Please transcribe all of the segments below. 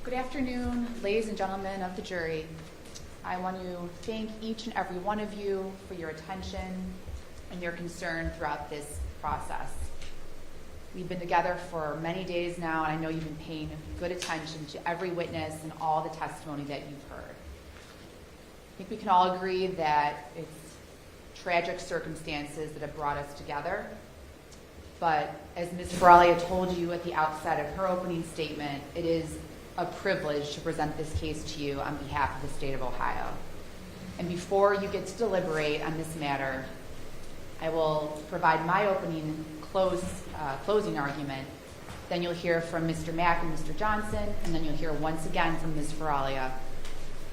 Good afternoon, ladies and gentlemen of the jury. I want to thank each and every one of you for your attention and your concern throughout this process. We've been together for many days now, and I know you've been paying good attention to every witness and all the testimony that you've heard. I think we can all agree that it's tragic circumstances that have brought us together. But as Ms. Feralia told you at the outset of her opening statement, it is a privilege to present this case to you on behalf of the state of Ohio. And before you get to deliberate on this matter, I will provide my opening closing argument. Then you'll hear from Mr. Mack and Mr. Johnson, and then you'll hear once again from Ms. Feralia,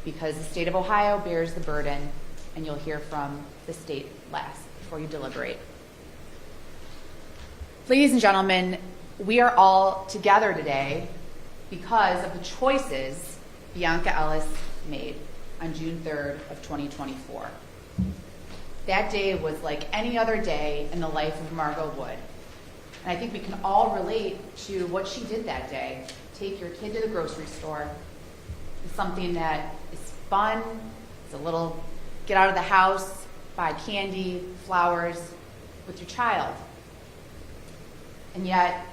because the state of Ohio bears the burden, and you'll hear from the state last before you deliberate. Ladies and gentlemen, we are all together today because of the choices Bionca Ellis made on June 3rd of 2024. That day was like any other day in the life of Margot Wood. And I think we can all relate to what she did that day. Take your kid to the grocery store. It's something that is fun. It's a little get out of the house, buy candy, flowers with your child. And yet,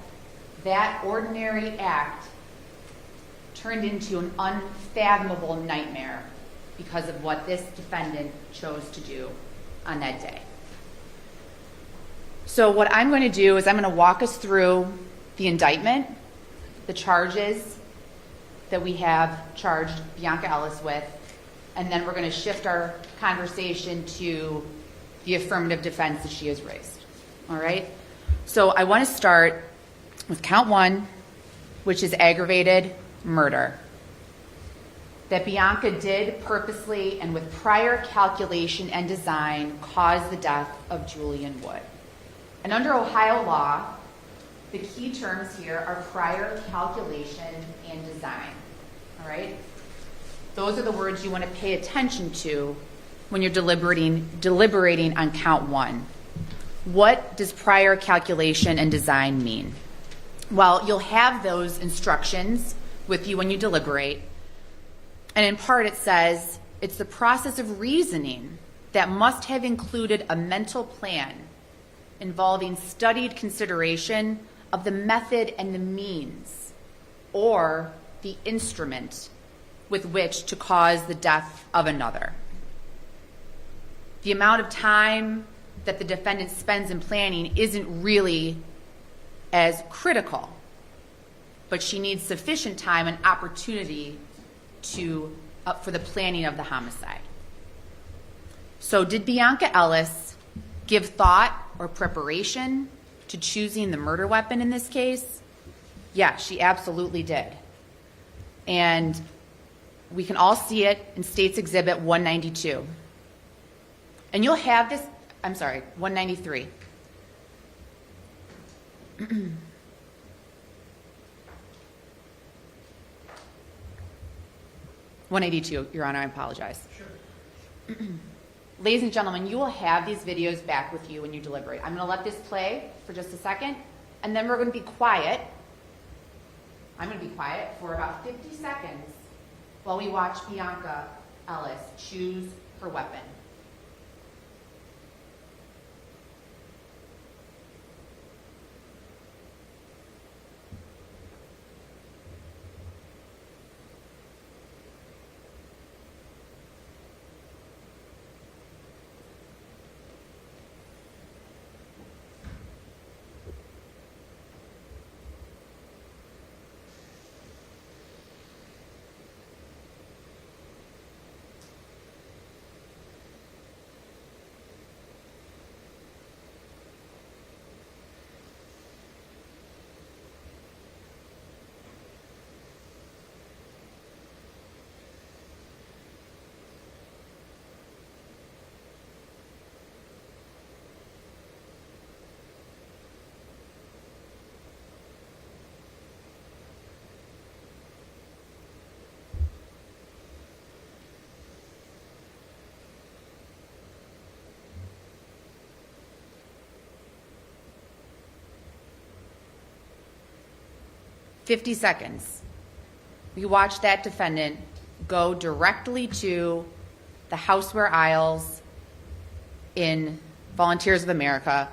that ordinary act turned into an unfathomable nightmare because of what this defendant chose to do on that day. So what I'm going to do is I'm going to walk us through the indictment, the charges that we have charged Bionca Ellis with, and then we're going to shift our conversation to the affirmative defense that she has raised. All right? So I want to start with count 1, which is aggravated murder. That Bionca did purposely and with prior calculation and design cause the death of Julian Wood. And under Ohio law, the key terms here are prior calculation and design. All right? Those are the words you want to pay attention to when you're deliberating on count 1. What does prior calculation and design mean? Well, you'll have those instructions with you when you deliberate. And in part it says, it's the process of reasoning that must have included a mental plan involving studied consideration of the method and the means, or the instrument with which to cause the death of another. The amount of time that the defendant spends in planning isn't really as critical, but she needs sufficient time and opportunity for the planning of the homicide. So did Bionca Ellis give thought or preparation to choosing the murder weapon in this case? Yeah, she absolutely did. And we can all see it in State's Exhibit 192. And you'll have this, 193. 182, Your Honor, I apologize. Sure. Ladies and gentlemen, you will have these videos back with you when you deliberate. I'm going to let this play for just a second, and then we're going to be quiet. I'm going to be quiet for about 50 seconds while we watch Bionca Ellis choose her weapon. "50 seconds. We watched that defendant go directly to the houseware aisles in Volunteers of America,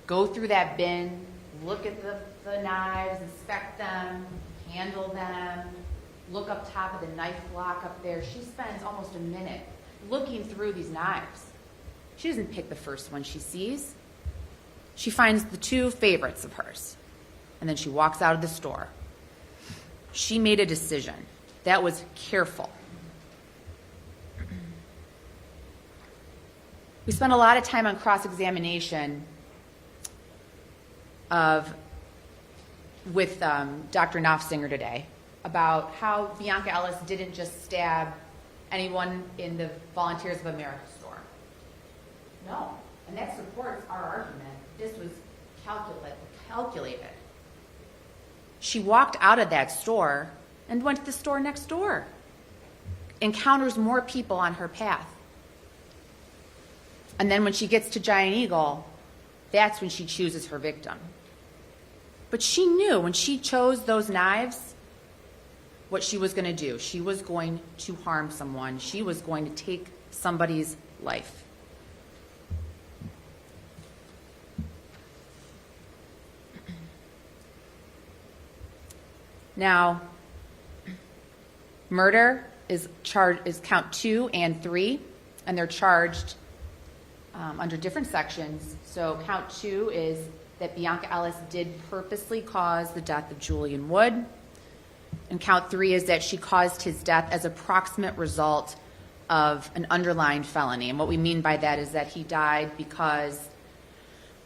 go through that bin, look at the knives, inspect them, handle them, look up top of the knife block up there. She spends almost a minute looking through these knives. She doesn't pick the first one she sees. She finds the two favorites of hers, and then she walks out of the store. She made a decision. That was careful. We spent a lot of time on cross-examination with Dr. Knopfsinger today about how Bionca Ellis didn't just stab anyone in the Volunteers of America store. No, and that supports our argument. This was calculated. She walked out of that store and went to the store next door, encounters more people on her path. And then when she gets to Giant Eagle, that's when she chooses her victim. But she knew when she chose those knives what she was going to do. She was going to harm someone. She was going to take somebody's life. Now, murder is count 2 and 3, and they're charged under different sections. So count 2 is that Bionca Ellis did purposely cause the death of Julian Wood. And count 3 is that she caused his death as a proximate result of an underlying felony. And what we mean by that is that he died because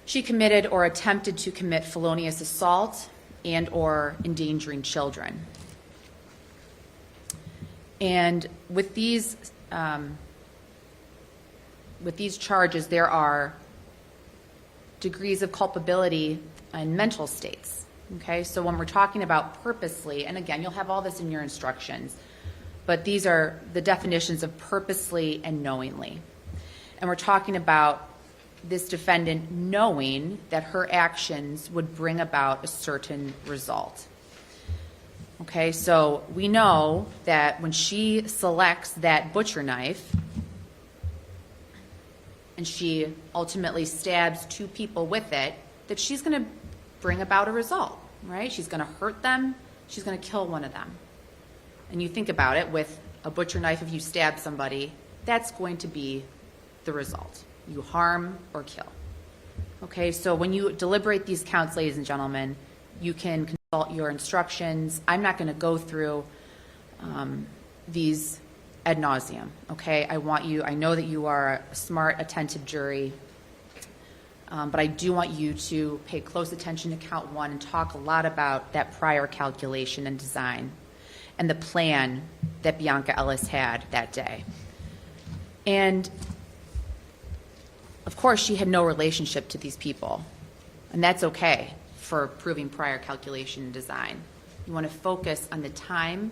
she committed or attempted to commit felonious assault and or endangering children. And with these charges, there are degrees of culpability and mental states. Okay, so when we're talking about purposely, and again, you'll have all this in your instructions, but these are the definitions of purposely and knowingly. And we're talking about this defendant knowing that her actions would bring about a certain result. Okay, so we know that when she selects that butcher knife and she ultimately stabs 2 people with it, that she's going to bring about a result, right? She's going to hurt them. She's going to kill one of them. And you think about it, with a butcher knife, if you stab somebody, that's going to be the result. You harm or kill. Okay, so when you deliberate these counts, ladies and gentlemen, you can consult your instructions. I'm not going to go through these ad nauseum, okay? I know that you are a smart, attentive jury, but I do want you to pay close attention to count 1 and talk a lot about that prior calculation and design and the plan that Bionca Ellis had that day. And of course, she had no relationship to these people, and that's okay for proving prior calculation and design. You want to focus on the time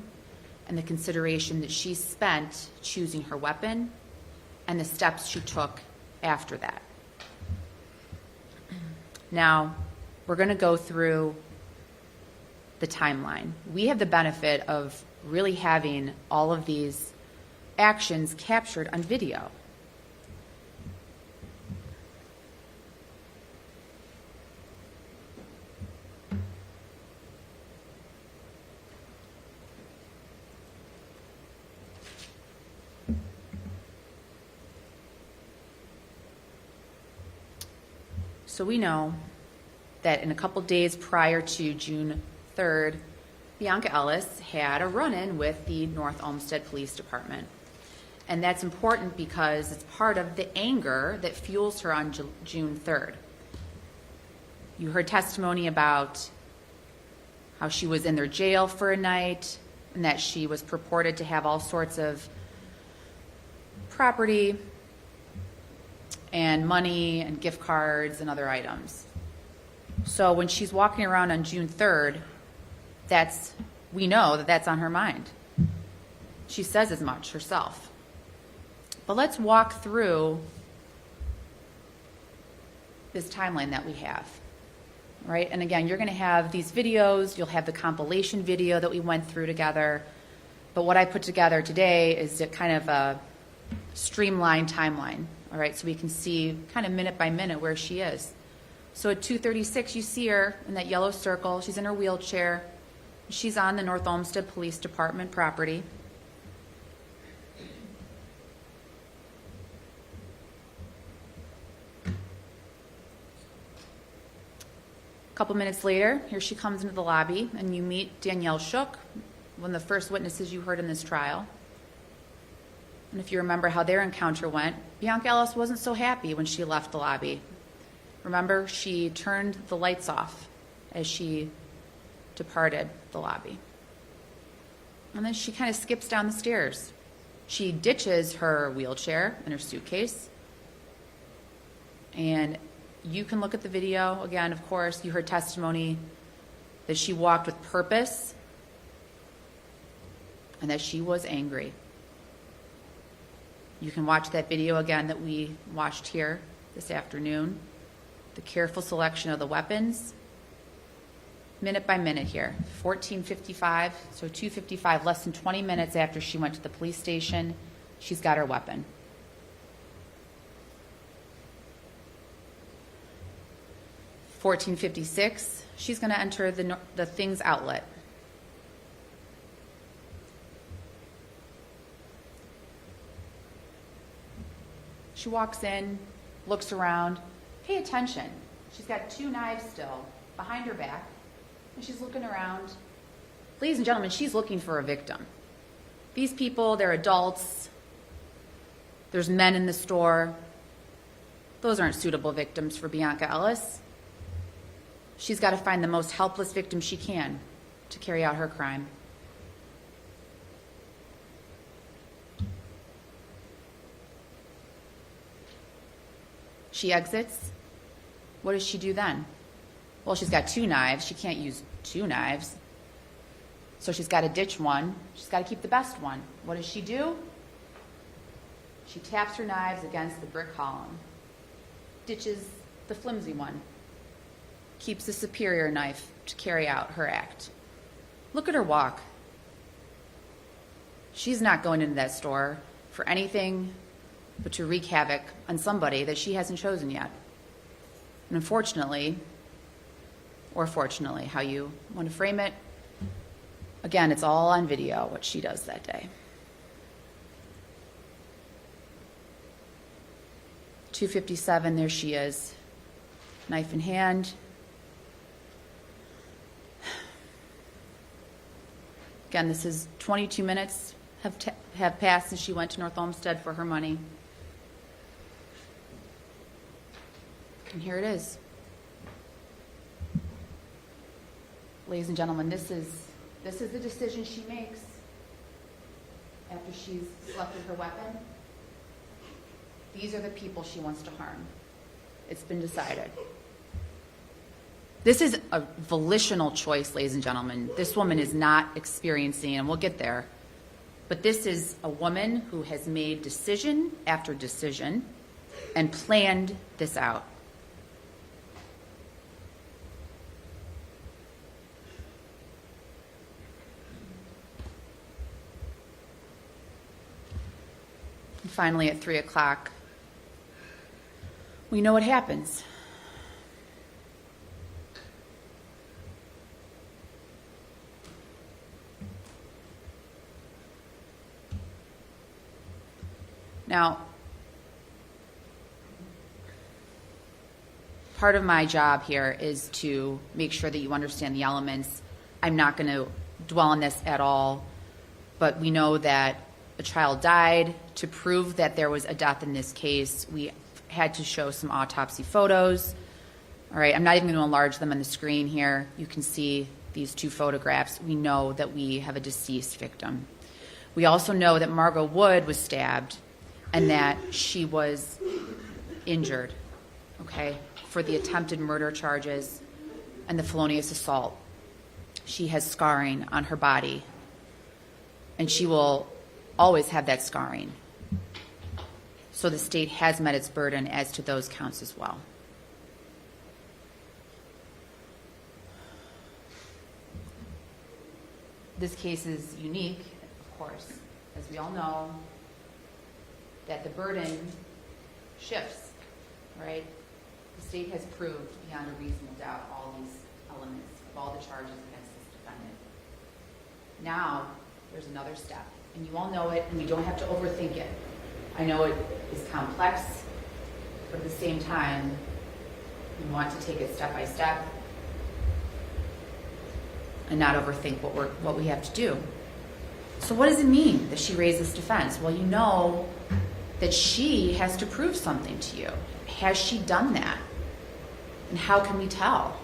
and the consideration that she spent choosing her weapon and the steps she took after that. Now, we're going to go through the timeline. We have the benefit of really having all of these actions captured on video. So we know that in a couple days prior to June 3rd, Bionca Ellis had a run-in with the North Olmsted Police Department. And that's important because it's part of the anger that fuels her on June 3rd. You heard testimony about how she was in their jail for a night and that she was purported to have all sorts of property and money and gift cards and other items. So when she's walking around on June 3rd, we know that that's on her mind. She says as much herself. But let's walk through this timeline that we have. right? And again, you're going to have these videos. You'll have the compilation video that we went through together. But what I put together today is a kind of a streamlined timeline, all right? So we can see kind of minute by minute where she is. So at 2:36, you see her in that yellow circle. She's in her wheelchair. She's on the North Olmsted Police Department property. A couple minutes later, here she comes into the lobby, and you meet Danielle Shook, one of the first witnesses you heard in this trial. And if you remember how their encounter went, Bionca Ellis wasn't so happy when she left the lobby. Remember, she turned the lights off as she departed the lobby. And then she kind of skips down the stairs. She ditches her wheelchair and her suitcase. And you can look at the video. Again, of course, you heard testimony that she walked with purpose and that she was angry. You can watch that video again that we watched here this afternoon. The careful selection of the weapons, minute by minute here. 14:55, so 2:55, less than 20 minutes after she went to the police station, she's got her weapon. 14:56, she's going to enter the Things outlet. She walks in, looks around. Pay attention. She's got 2 knives still behind her back, and she's looking around. Ladies and gentlemen, she's looking for a victim. These people, they're adults. There's men in the store. Those aren't suitable victims for Bionca Ellis. She's got to find the most helpless victim she can to carry out her crime. She exits. What does she do then? Well, she's got 2 knives. She can't use 2 knives. So she's got to ditch one. She's got to keep the best one. What does she do? She taps her knives against the brick column, ditches the flimsy one, keeps the superior knife to carry out her act. Look at her walk. She's not going into that store for anything but to wreak havoc on somebody that she hasn't chosen yet. And unfortunately, or fortunately, how you want to frame it, again, it's all on video what she does that day. 2:57, there she is, knife in hand. Again, this is 22 minutes have passed since she went to North Olmsted for her money. And here it is. Ladies and gentlemen, this is the decision she makes after she's selected her weapon. These are the people she wants to harm. It's been decided. This is a volitional choice, ladies and gentlemen. This woman is not experiencing, and we'll get there, but this is a woman who has made decision after decision and planned this out. And finally, at 3 o'clock, we know what happens. Now, part of my job here is to make sure that you understand the elements. I'm not going to dwell on this at all, but we know that a child died. To prove that there was a death in this case, we had to show some autopsy photos. All right, I'm not even going to enlarge them on the screen here. You can see these 2 photographs. We know that we have a deceased victim. We also know that Margot Wood was stabbed and that she was injured, okay, for the attempted murder charges and the felonious assault. She has scarring on her body, and she will always have that scarring. So the state has met its burden as to those counts as well. this case is unique, of course, as we all know, that the burden shifts, right? The state has proved beyond a reasonable doubt all these elements of all the charges against this defendant. Now, there's another step, and you all know it, and you don't have to overthink it. I know it is complex, but at the same time, you want to take it step by step and not overthink what we have to do. So what does it mean that she raised this defense? Well, you know that she has to prove something to you. Has she done that? And how can we tell?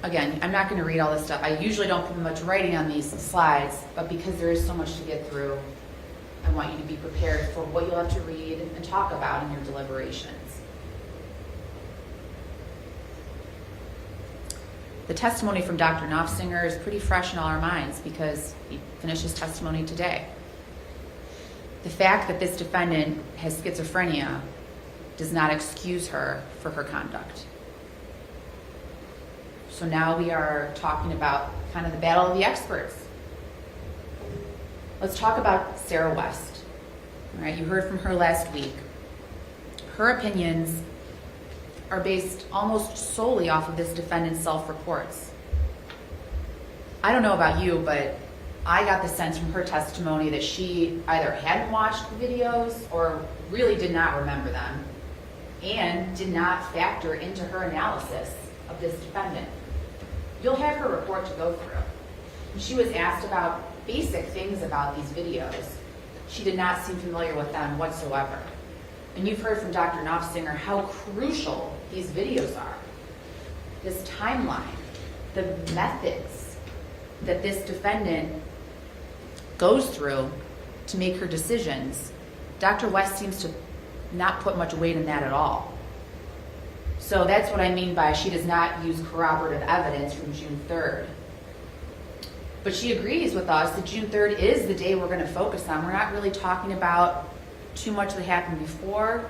Again, I'm not going to read all this stuff. I usually don't put much writing on these slides, but because there is so much to get through, I want you to be prepared for what you'll have to read and talk about in your deliberations. The testimony from Dr. Knopfsinger is pretty fresh in all our minds because he finished his testimony today. The fact that this defendant has schizophrenia does not excuse her for her conduct. So now we are talking about kind of the battle of the experts. Let's talk about Sarah West. All right, you heard from her last week. Her opinions are based almost solely off of this defendant's self-reports. I don't know about you, but I got the sense from her testimony that she either hadn't watched the videos or really did not remember them and did not factor into her analysis of this defendant. You'll have her report to go through. When she was asked about basic things about these videos, she did not seem familiar with them whatsoever. And you've heard from Dr. Knopfsinger how crucial these videos are. This timeline, the methods that this defendant goes through to make her decisions, Dr. West seems to not put much weight in that at all. So that's what I mean by she does not use corroborative evidence from June 3rd. But she agrees with us that June 3rd is the day we're going to focus on. We're not really talking about too much that happened before.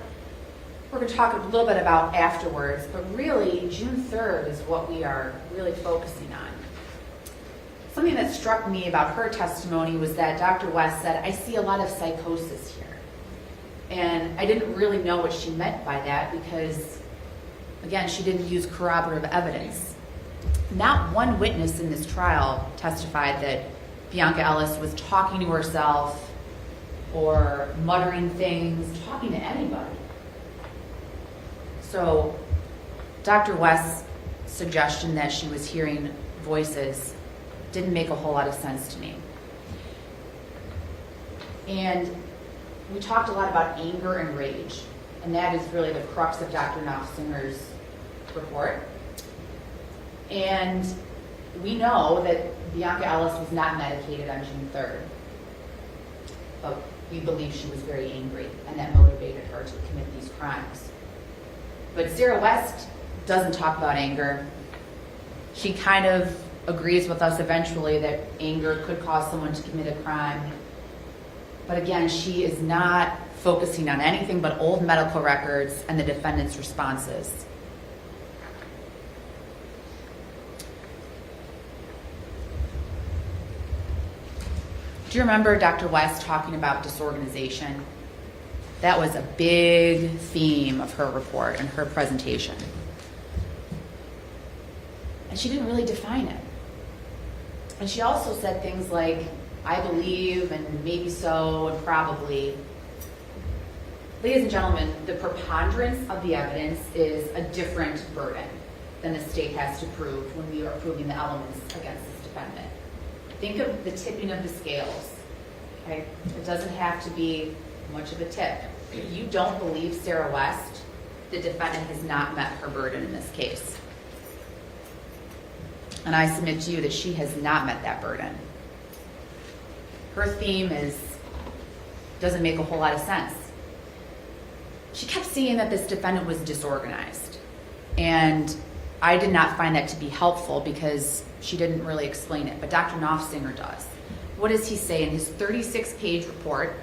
We're going to talk a little bit about afterwards, but really June 3rd is what we are really focusing on. Something that struck me about her testimony was that Dr. West said, I see a lot of psychosis here. And I didn't really know what she meant by that because, again, she didn't use corroborative evidence. Not one witness in this trial testified that Bionca Ellis was talking to herself or muttering things, talking to anybody. So Dr. West's suggestion that she was hearing voices didn't make a whole lot of sense to me. And we talked a lot about anger and rage, and that is really the crux of Dr. Knopfsinger's report. And we know that Bionca Ellis was not medicated on June 3rd, but we believe she was very angry, and that motivated her to commit these crimes. But Sarah West doesn't talk about anger. She kind of agrees with us eventually that anger could cause someone to commit a crime. But again, she is not focusing on anything but old medical records and the defendant's responses. Do you remember Dr. West talking about disorganization? That was a big theme of her report and her presentation. And she didn't really define it. And she also said things like, I believe, and maybe so, and probably. Ladies and gentlemen, the preponderance of the evidence is a different burden than the state has to prove when we are proving the elements against this defendant. Think of the tipping of the scales. Okay? It doesn't have to be much of a tip. If you don't believe Sarah West, the defendant has not met her burden in this case. And I submit to you that she has not met that burden. Her theme doesn't make a whole lot of sense. She kept saying that this defendant was disorganized. And I did not find that to be helpful because she didn't really explain it, but Dr. Knopfsinger does. What does he say in his 36-page report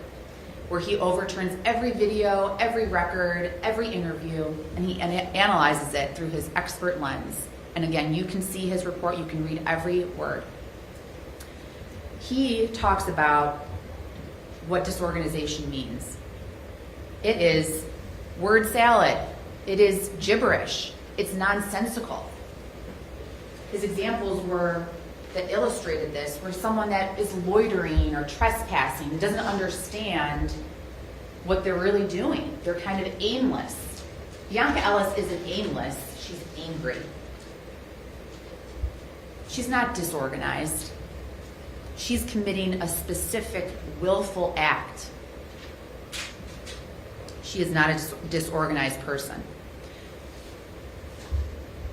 where he overturns every video, every record, every interview, and he analyzes it through his expert lens? And again, you can see his report, you can read every word. he talks about what disorganization means. It is word salad. It is gibberish. It's nonsensical. His examples that illustrated this were someone that is loitering or trespassing and doesn't understand what they're really doing. They're kind of aimless. Bionca Ellis isn't aimless. She's angry. She's not disorganized. She's committing a specific willful act. She is not a disorganized person.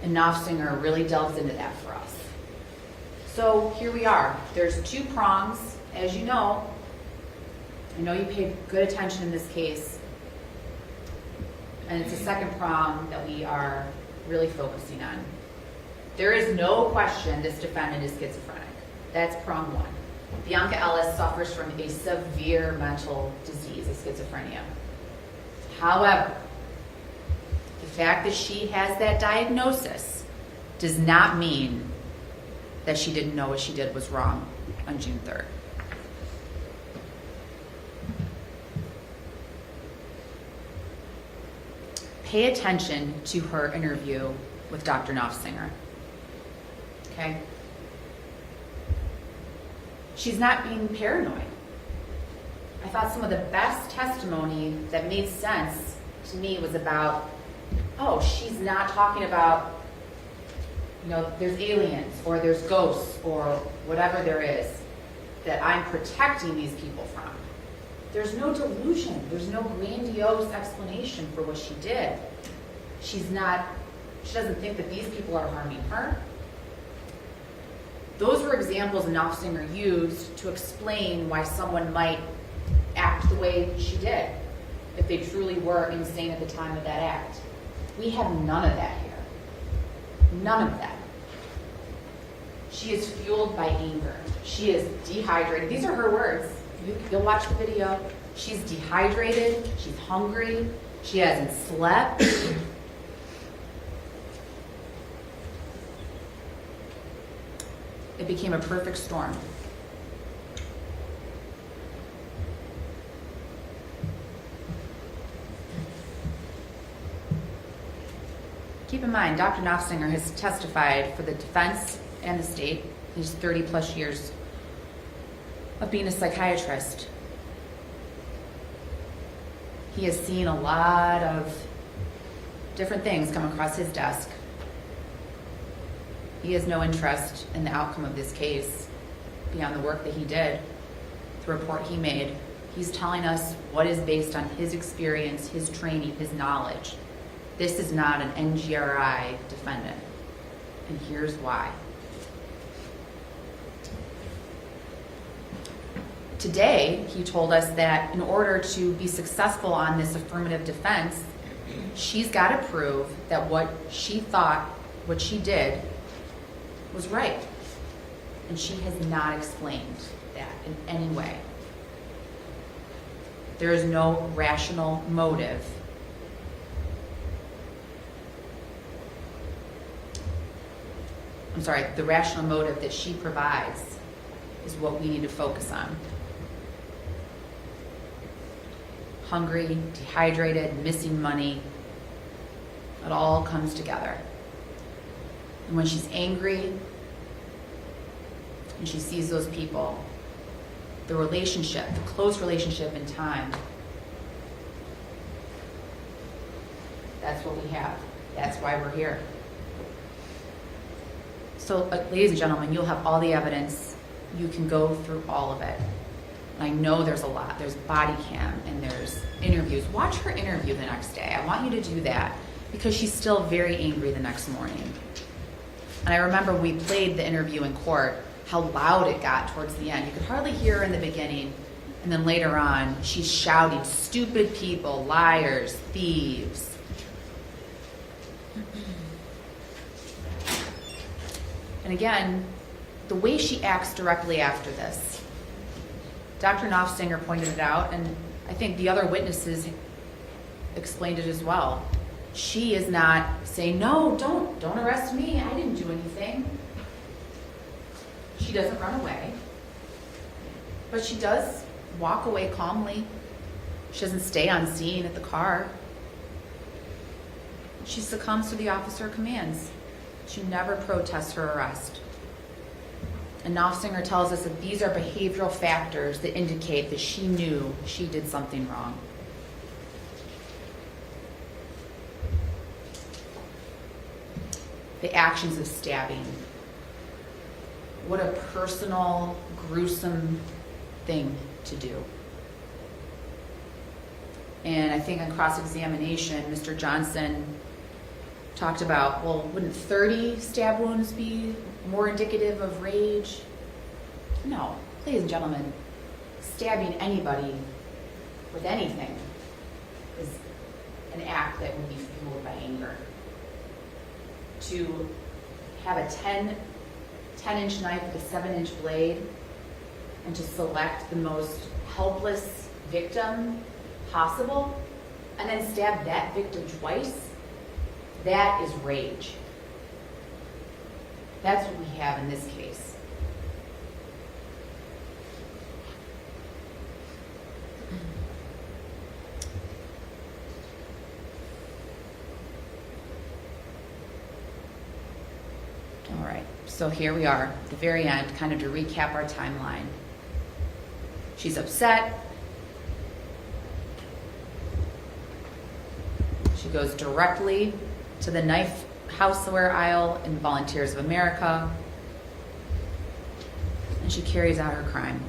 And Knopfsinger really delves into that for us. So here we are. There's two prongs, as you know. I know you paid good attention in this case. And it's a second prong that we are really focusing on. There is no question this defendant is schizophrenic. That's prong one. Bionca Ellis suffers from a severe mental disease of schizophrenia. However, the fact that she has that diagnosis does not mean that she didn't know what she did was wrong on June 3rd. Pay attention to her interview with Dr. Knopfsinger. Okay? She's not being paranoid. I thought some of the best testimony that made sense to me was about, she's not talking about, there's aliens or there's ghosts or whatever there is that I'm protecting these people from. There's no delusion. There's no grandiose explanation for what she did. She doesn't think that these people are harming her. Those were examples Knopfsinger used to explain why someone might act the way she did if they truly were insane at the time of that act. We have none of that here. None of that. She is fueled by anger. She is dehydrated. These are her words. You'll watch the video. She's dehydrated. She's hungry. She hasn't slept. It became a perfect storm. Keep in mind, Dr. Knopfsinger has testified for the defense and the state. He's 30 plus years of being a psychiatrist. He has seen a lot of different things come across his desk. He has no interest in the outcome of this case beyond the work that he did, the report he made. He's telling us what is based on his experience, his training, his knowledge. This is not an NGRI defendant, and here's why. Today, he told us that in order to be successful on this affirmative defense, she's got to prove that what she thought, what she did, was right. And she has not explained that in any way. There is no rational motive. The rational motive that she provides is what we need to focus on. Hungry, dehydrated, missing money. It all comes together. And when she's angry and she sees those people, the relationship, the close relationship in time, that's what we have. That's why we're here. So, ladies and gentlemen, you'll have all the evidence. You can go through all of it. And I know there's a lot. There's body cam and there's interviews. Watch her interview the next day. I want you to do that because she's still very angry the next morning. And I remember we played the interview in court, how loud it got towards the end. You could hardly hear her in the beginning. And then later on, she's shouting, "Stupid people, liars, thieves." And again, the way she acts directly after this. Dr. Knopfsinger pointed it out, and I think the other witnesses explained it as well. She is not saying, "No, don't arrest me. I didn't do anything." She doesn't run away. But she does walk away calmly. She doesn't stay on scene at the car. She succumbs to the officer commands. She never protests her arrest. And Knopfsinger tells us that these are behavioral factors that indicate that she knew she did something wrong. The actions of stabbing. What a personal, gruesome thing to do. And I think on cross-examination, Mr. Johnson talked about, well, wouldn't 30 stab wounds be more indicative of rage? No, ladies and gentlemen, stabbing anybody with anything is an act that would be fueled by anger. To have a 10-inch knife with a 7-inch blade and to select the most helpless victim possible and then stab that victim twice, that is rage. That's what we have in this case. All right, so here we are at the very end, kind of to recap our timeline. She's upset. She goes directly to the knife houseware aisle in Volunteers of America, and she carries out her crime.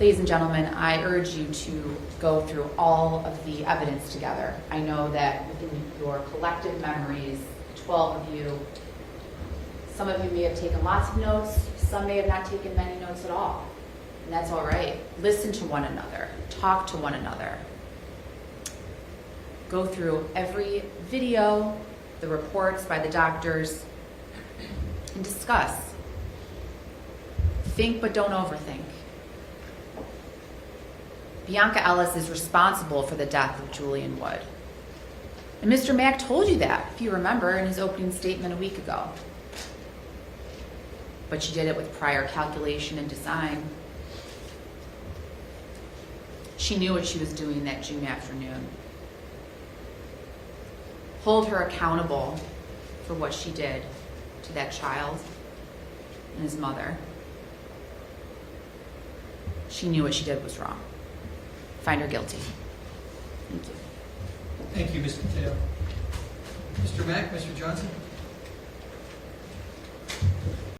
Ladies and gentlemen, I urge you to go through all of the evidence together. I know that within your collective memories, 12 of you, some of you may have taken lots of notes, some may have not taken many notes at all. And that's all right. Listen to one another. Talk to one another. Go through every video, the reports by the doctors, and discuss. Think but don't overthink. Bionca Ellis is responsible for the death of Julian Wood. And Mr. Mack told you that, if you remember, in his opening statement a week ago. But she did it with prior calculation and design. She knew what she was doing that June afternoon. Hold her accountable for what she did to that child and his mother. She knew what she did was wrong. Find her guilty. Thank you. Thank you, Ms. Mateo. Mr. Mack, Mr. Johnson?